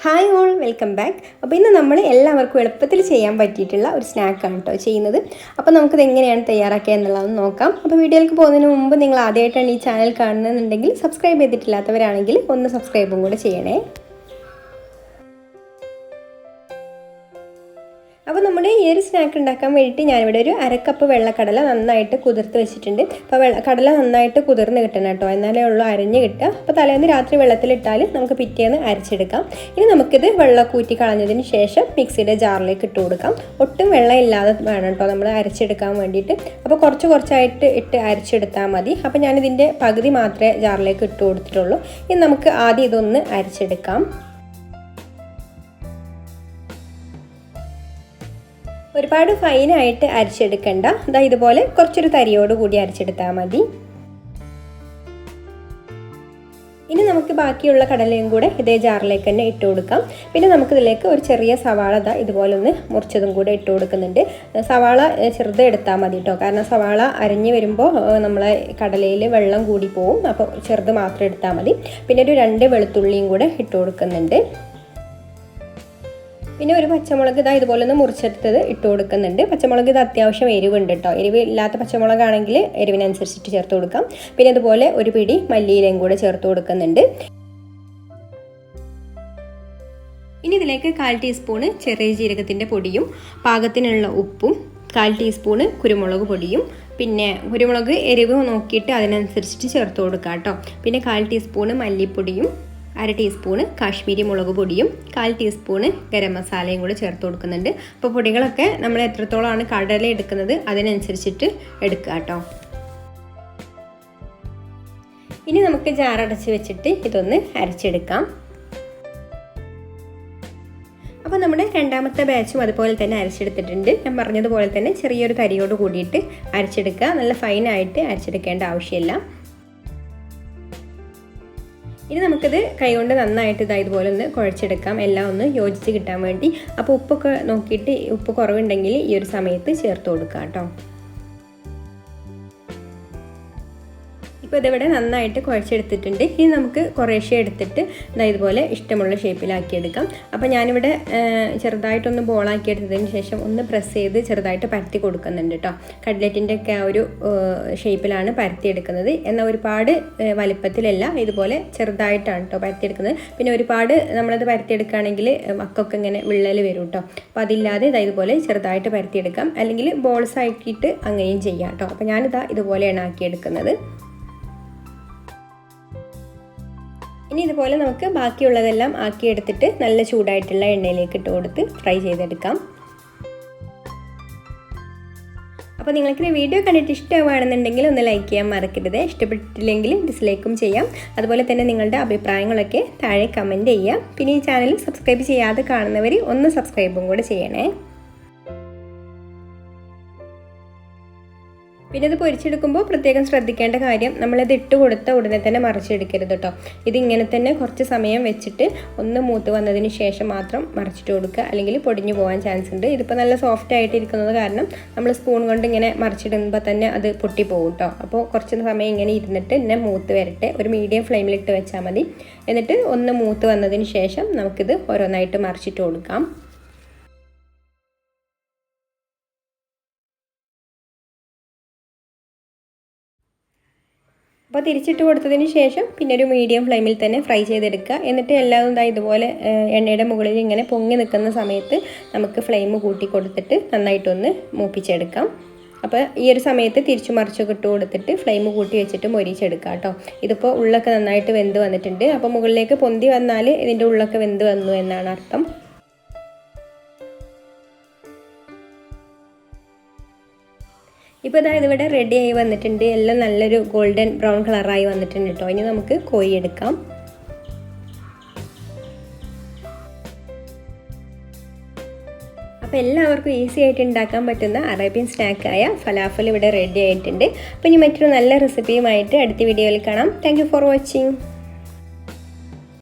Hi all, welcome back. അപ്പോൾ ഇന്ന് നമ്മൾ എല്ലാവർക്കും എളുപ്പത്തിൽ ചെയ്യാൻ പറ്റിയിട്ടുള്ള ഒരു സ്നാക്കാണ് കേട്ടോ ചെയ്യുന്നത്. അപ്പോൾ നമുക്കിത് എങ്ങനെയാണ് തയ്യാറാക്കുക എന്നുള്ളതൊന്ന് നോക്കാം. അപ്പോൾ വീഡിയോയിലേക്ക് പോകുന്നതിന് മുമ്പ് നിങ്ങൾ ആദ്യമായിട്ടാണ് ഈ ചാനൽ കാണുന്നതെന്നുണ്ടെങ്കിൽ സബ്സ്ക്രൈബ് ചെയ്തിട്ടില്ലാത്തവരാണെങ്കിൽ ഒന്ന് സബ്സ്ക്രൈബും കൂടെ ചെയ്യണേ. അപ്പോൾ നമ്മുടെ ഈ ഒരു സ്നാക്ക് ഉണ്ടാക്കാൻ വേണ്ടിയിട്ട് ഞാനിവിടെ ഒരു അരക്കപ്പ് വെള്ളക്കടല നന്നായിട്ട് കുതിർത്ത് വെച്ചിട്ടുണ്ട്. അപ്പോൾ കടല നന്നായിട്ട് കുതിർന്ന് കിട്ടണം കേട്ടോ, എന്നാലേ ഉള്ളൂ അരിഞ്ഞ് കിട്ടുക. അപ്പോൾ തലേന്ന് രാത്രി വെള്ളത്തിലിട്ടാൽ നമുക്ക് പിറ്റേന്ന് അരച്ചെടുക്കാം. ഇനി നമുക്കിത് വെള്ളം കൂറ്റി കളഞ്ഞതിന് ശേഷം മിക്സിയുടെ ജാറിലേക്ക് ഇട്ട് കൊടുക്കാം. ഒട്ടും വെള്ളം ഇല്ലാതെ വേണം കേട്ടോ നമ്മൾ അരച്ചെടുക്കാൻ വേണ്ടിയിട്ട്. അപ്പോൾ കുറച്ചായിട്ട് ഇട്ട് അരച്ചെടുത്താൽ മതി. അപ്പോൾ ഞാനിതിൻ്റെ പകുതി മാത്രമേ ജാറിലേക്ക് ഇട്ട് കൊടുത്തിട്ടുള്ളൂ. ഇനി നമുക്ക് ആദ്യം ഇതൊന്ന് അരച്ചെടുക്കാം. ഒരുപാട് ഫൈനായിട്ട് അരച്ചെടുക്കണ്ട, ഇതുപോലെ കുറച്ചൊരു തരിയോട് കൂടി അരച്ചെടുത്താൽ മതി. ഇനി നമുക്ക് ബാക്കിയുള്ള കടലയും കൂടെ ഇതേ ജാറിലേക്ക് തന്നെ ഇട്ട് കൊടുക്കാം. പിന്നെ നമുക്കിതിലേക്ക് ഒരു ചെറിയ സവാള ഇതുപോലെ ഒന്ന് മുറിച്ചതും കൂടെ ഇട്ട് കൊടുക്കുന്നുണ്ട്. സവാള ചെറുത് എടുത്താൽ മതി കേട്ടോ, കാരണം സവാള അരിഞ്ഞ് വരുമ്പോൾ നമ്മളെ കടലയിൽ വെള്ളം കൂടി പോവും. അപ്പോൾ ചെറുത് മാത്രം എടുത്താൽ മതി. പിന്നെ ഒരു 2 വെളുത്തുള്ളിയും കൂടെ ഇട്ട് കൊടുക്കുന്നുണ്ട്. പിന്നെ ഒരു പച്ചമുളക് ഇതുപോലെ ഒന്ന് മുറിച്ചെടുത്തത് ഇട്ട് കൊടുക്കുന്നുണ്ട്. പച്ചമുളക് അത്യാവശ്യം എരിവുണ്ട് കേട്ടോ. എരിവ് ഇല്ലാത്ത പച്ചമുളകാണെങ്കിൽ എരിവിനനുസരിച്ചിട്ട് ചേർത്ത് കൊടുക്കാം. പിന്നെ അതുപോലെ ഒരു പിടി മല്ലിയിലയും കൂടെ ചേർത്ത് കൊടുക്കുന്നുണ്ട്. ഇനി ഇതിലേക്ക് 1/4 ടീസ്പൂണ് ചെറിയ ജീരകത്തിൻ്റെ പൊടിയും പാകത്തിനുള്ള ഉപ്പും 1/4 ടീസ്പൂണ് കുരുമുളക് പൊടിയും, പിന്നെ കുരുമുളക് എരിവ് നോക്കിയിട്ട് അതിനനുസരിച്ചിട്ട് ചേർത്ത് കൊടുക്കാം കേട്ടോ. പിന്നെ 1/4 ടീസ്പൂണ് മല്ലിപ്പൊടിയും 1/2 ടീസ്പൂണ് കാശ്മീരി മുളക് പൊടിയും 1/4 ടീസ്പൂണ് ഗരം മസാലയും കൂടെ ചേർത്ത് കൊടുക്കുന്നുണ്ട്. അപ്പോൾ പൊടികളൊക്കെ നമ്മൾ എത്രത്തോളമാണ് കടല എടുക്കുന്നത് അതിനനുസരിച്ചിട്ട് എടുക്കുക കേട്ടോ. ഇനി നമുക്ക് ജാറടച്ച് വെച്ചിട്ട് ഇതൊന്ന് അരച്ചെടുക്കാം. അപ്പോൾ നമ്മുടെ രണ്ടാമത്തെ ബാച്ചും അതുപോലെ തന്നെ അരച്ചെടുത്തിട്ടുണ്ട്. ഞാൻ പറഞ്ഞതുപോലെ തന്നെ ചെറിയൊരു തരിയോട് കൂടിയിട്ട് അരച്ചെടുക്കുക. നല്ല ഫൈനായിട്ട് അരച്ചെടുക്കേണ്ട ആവശ്യമില്ല. ഇനി നമുക്കിത് കൈകൊണ്ട് നന്നായിട്ട് ഇതുപോലെ ഒന്ന് കുഴച്ചെടുക്കാം, എല്ലാം ഒന്ന് യോജിച്ച് കിട്ടാൻ വേണ്ടി. അപ്പോൾ ഉപ്പൊക്കെ നോക്കിയിട്ട് ഉപ്പ് കുറവുണ്ടെങ്കിൽ ഈ ഒരു സമയത്ത് ചേർത്ത് കൊടുക്കാം കേട്ടോ. ഇപ്പോൾ ഇതിവിടെ നന്നായിട്ട് കുഴച്ചെടുത്തിട്ടുണ്ട്. ഇനി നമുക്ക് കുറേശ്ശെ എടുത്തിട്ട് ഇതുപോലെ ഇഷ്ടമുള്ള ഷേപ്പിലാക്കിയെടുക്കാം. അപ്പോൾ ഞാനിവിടെ ചെറുതായിട്ടൊന്ന് ബോളാക്കി എടുത്തതിന് ശേഷം ഒന്ന് പ്രസ് ചെയ്ത് ചെറുതായിട്ട് പരത്തി കൊടുക്കുന്നുണ്ട് കേട്ടോ. കട്ട്ലറ്റിൻ്റെ ഒക്കെ ആ ഒരു ഷേപ്പിലാണ് പരത്തിയെടുക്കുന്നത്. എന്നാൽ ഒരുപാട് വലിപ്പത്തിലല്ല, ഇതുപോലെ ചെറുതായിട്ടാണ് കേട്ടോ പരത്തിയെടുക്കുന്നത്. പിന്നെ ഒരുപാട് നമ്മളത് പരത്തിയെടുക്കുകയാണെങ്കിൽ മക്കൊക്കെ ഇങ്ങനെ വിള്ളൽ വരും കേട്ടോ. അപ്പോൾ അതില്ലാതെ ഇതുപോലെ ചെറുതായിട്ട് പരത്തിയെടുക്കാം, അല്ലെങ്കിൽ ബോൾസ് ആക്കിയിട്ട് അങ്ങനെയും ചെയ്യാം കേട്ടോ. അപ്പോൾ ഞാനിതാ ഇതുപോലെയാണ് ആക്കിയെടുക്കുന്നത്. ഇനി ഇതുപോലെ നമുക്ക് ബാക്കിയുള്ളതെല്ലാം ആക്കിയെടുത്തിട്ട് നല്ല ചൂടായിട്ടുള്ള എണ്ണയിലേക്ക് ഇട്ട് കൊടുത്ത് ഫ്രൈ ചെയ്തെടുക്കാം. അപ്പോൾ നിങ്ങൾക്ക് ഈ വീഡിയോ കണ്ടിട്ട് ഇഷ്ടമാണെന്നുണ്ടെങ്കിൽ ഒന്ന് ലൈക്ക് ചെയ്യാൻ മറക്കരുത്. ഇഷ്ടപ്പെട്ടില്ലെങ്കിൽ ഡിസ്ലൈക്കും ചെയ്യാം. അതുപോലെ തന്നെ നിങ്ങളുടെ അഭിപ്രായങ്ങളൊക്കെ താഴെ കമൻറ്റ് ചെയ്യാം. പിന്നെ ഈ ചാനൽ സബ്സ്ക്രൈബ് ചെയ്യാതെ കാണുന്നവർ ഒന്ന് സബ്സ്ക്രൈബും കൂടെ ചെയ്യണേ. പിന്നെ ഇത് പൊരിച്ചെടുക്കുമ്പോൾ പ്രത്യേകം ശ്രദ്ധിക്കേണ്ട കാര്യം, നമ്മളത് ഇട്ട് കൊടുത്ത ഉടനെ തന്നെ മറിച്ചെടുക്കരുത് കേട്ടോ. ഇതിങ്ങനെ തന്നെ കുറച്ച് സമയം വെച്ചിട്ട് ഒന്ന് മൂത്ത് വന്നതിന് ശേഷം മാത്രം മറിച്ചിട്ട് കൊടുക്കുക, അല്ലെങ്കിൽ പൊടിഞ്ഞു പോകാൻ ചാൻസ് ഉണ്ട്. ഇതിപ്പോൾ നല്ല സോഫ്റ്റ് ആയിട്ടിരിക്കുന്നത് കാരണം നമ്മൾ സ്പൂൺ കൊണ്ട് ഇങ്ങനെ മറിച്ചിടുമ്പോൾ തന്നെ അത് പൊട്ടിപ്പോകും കേട്ടോ. അപ്പോൾ കുറച്ച് സമയം ഇങ്ങനെ ഇരുന്നിട്ട് പിന്നെ മൂത്ത് വരട്ടെ. ഒരു മീഡിയം ഫ്ലെയിമിലിട്ട് വെച്ചാൽ മതി. എന്നിട്ട് ഒന്ന് മൂത്ത് വന്നതിന് ശേഷം നമുക്കിത് ഓരോന്നായിട്ട് മറിച്ചിട്ട് കൊടുക്കാം. അപ്പോൾ തിരിച്ചിട്ട് കൊടുത്തതിന് ശേഷം പിന്നെ ഒരു മീഡിയം ഫ്ലെയിമിൽ തന്നെ ഫ്രൈ ചെയ്തെടുക്കുക. എന്നിട്ട് എല്ലാതും ഇതുപോലെ എണ്ണയുടെ മുകളിൽ ഇങ്ങനെ പൊങ്ങി നിൽക്കുന്ന സമയത്ത് നമുക്ക് ഫ്ലെയിം കൂട്ടി കൊടുത്തിട്ട് നന്നായിട്ടൊന്ന് മൂപ്പിച്ചെടുക്കാം. അപ്പോൾ ഈ ഒരു സമയത്ത് തിരിച്ചു മറിച്ചൊക്കെ ഇട്ട് കൊടുത്തിട്ട് ഫ്ലെയിം കൂട്ടി വെച്ചിട്ട് മൊരിച്ചെടുക്കാം കേട്ടോ. ഇതിപ്പോൾ ഉള്ളൊക്കെ നന്നായിട്ട് വെന്ത് വന്നിട്ടുണ്ട്. അപ്പോൾ മുകളിലേക്ക് പൊന്തി വന്നാൽ ഇതിൻ്റെ ഉള്ളൊക്കെ വെന്ത് വന്നു എന്നാണ് അർത്ഥം. ഇപ്പോൾ ഇതിവിടെ റെഡി ആയി വന്നിട്ടുണ്ട്. എല്ലാം നല്ലൊരു ഗോൾഡൻ ബ്രൗൺ കളറായി വന്നിട്ടുണ്ട് കേട്ടോ. ഇനി നമുക്ക് കോരിയെടുക്കാം. അപ്പോൾ എല്ലാവർക്കും ഈസി ആയിട്ട് ഉണ്ടാക്കാൻ പറ്റുന്ന അറേബ്യൻ സ്നാക്കായ ഫലാഫൽ ഇവിടെ റെഡി ആയിട്ടുണ്ട്. അപ്പോൾ ഇനി മറ്റൊരു നല്ല റെസിപ്പിയുമായിട്ട് അടുത്ത വീഡിയോയിൽ കാണാം. Thank you for watching.